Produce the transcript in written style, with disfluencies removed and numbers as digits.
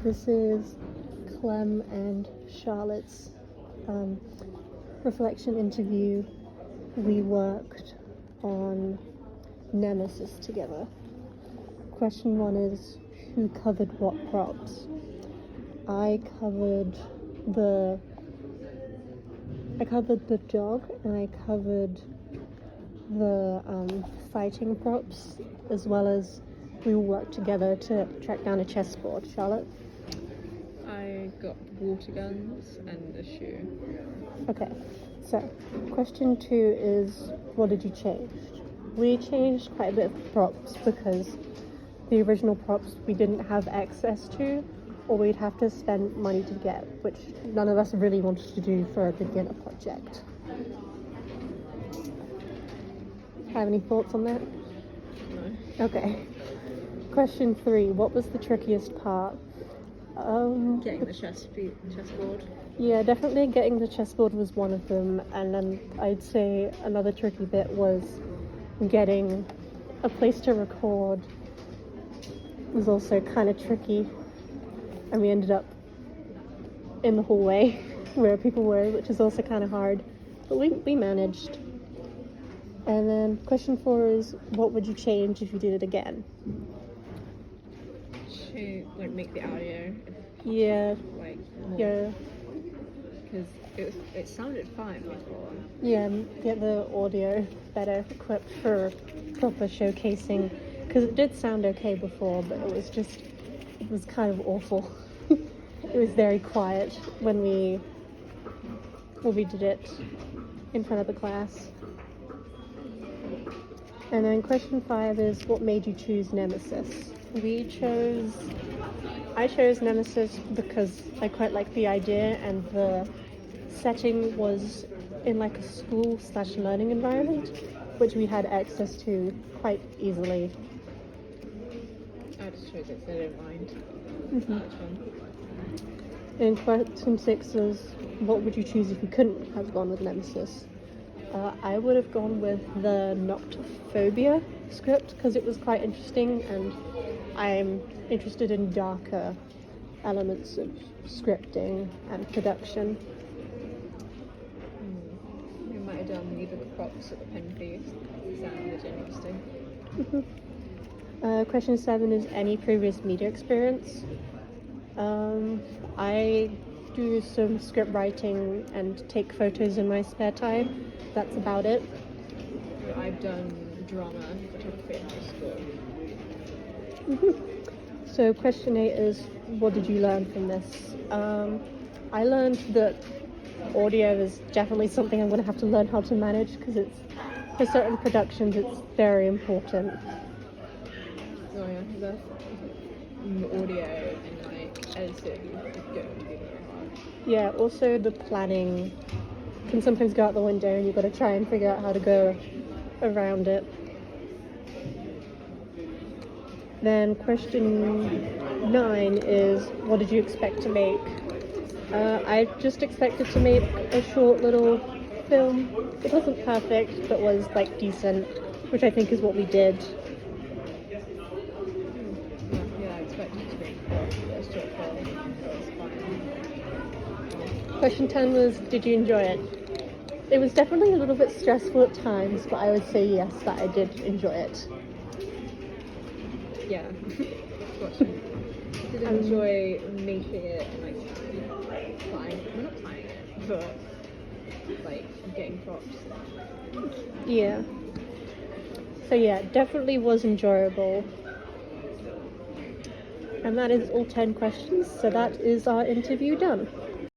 This is Clem and Charlotte's reflection interview. We worked on Nemesis together. Question 1 is, who covered what props? I covered the dog, and I covered the fighting props, as well as we all worked together to track down a chessboard. Charlotte? I got water guns and a shoe. Okay, so question 2 is, what did you change? We changed quite a bit of props because the original props we didn't have access to, or we'd have to spend money to get, which none of us really wanted to do for a beginner project. Have any thoughts on that? No. Okay. Question 3, what was the trickiest part? Getting the chessboard. Yeah, definitely getting the chessboard was one of them, and then I'd say another tricky bit was getting a place to record. Was also kind of tricky, and we ended up in the hallway where people were, which is also kind of hard, but we managed. And then question 4 is, what would you change if you did it again? To make the audio. Yeah. More. Yeah. Because it sounded fine before. Yeah, get the audio better equipped for proper showcasing, because it did sound okay before, but it was kind of awful. It was very quiet when we did it in front of the class. And then question 5 is, what made you choose Nemesis? I chose Nemesis because I quite like the idea, and the setting was in like a school/learning environment, which we had access to quite easily. I just chose it so I didn't mind. Mm-hmm. And question 6 is, what would you choose if you couldn't have gone with Nemesis? I would have gone with the Noctophobia script because it was quite interesting, and I'm interested in darker elements of scripting and production. We might have done either the props or the pen piece. Sounded interesting. Mm-hmm. Question 7 is, any previous media experience? I do some script writing and take photos in my spare time. That's about it. I've done drama and photography in high school. Mm-hmm. So question 8 is, what did you learn from this? I learned that audio is definitely something I'm going to have to learn how to manage, because for certain productions it's very important. Oh yeah, the audio and editing is going to be very hard. Yeah, also the planning can sometimes go out the window, and you've got to try and figure out how to go around it. Then question 9 is, what did you expect to make? I just expected to make a short little film. It wasn't perfect, but was decent, which I think is what we did. Yeah, I expected it to be a short film. It was fine. Question 10 was, did you enjoy it? It was definitely a little bit stressful at times, but I would say yes, that I did enjoy it. Yeah. Gotcha. Did enjoy making it and flying. Well, not flying it, but getting props. Yeah. So yeah, definitely was enjoyable. And that is all 10 questions, so that is our interview done.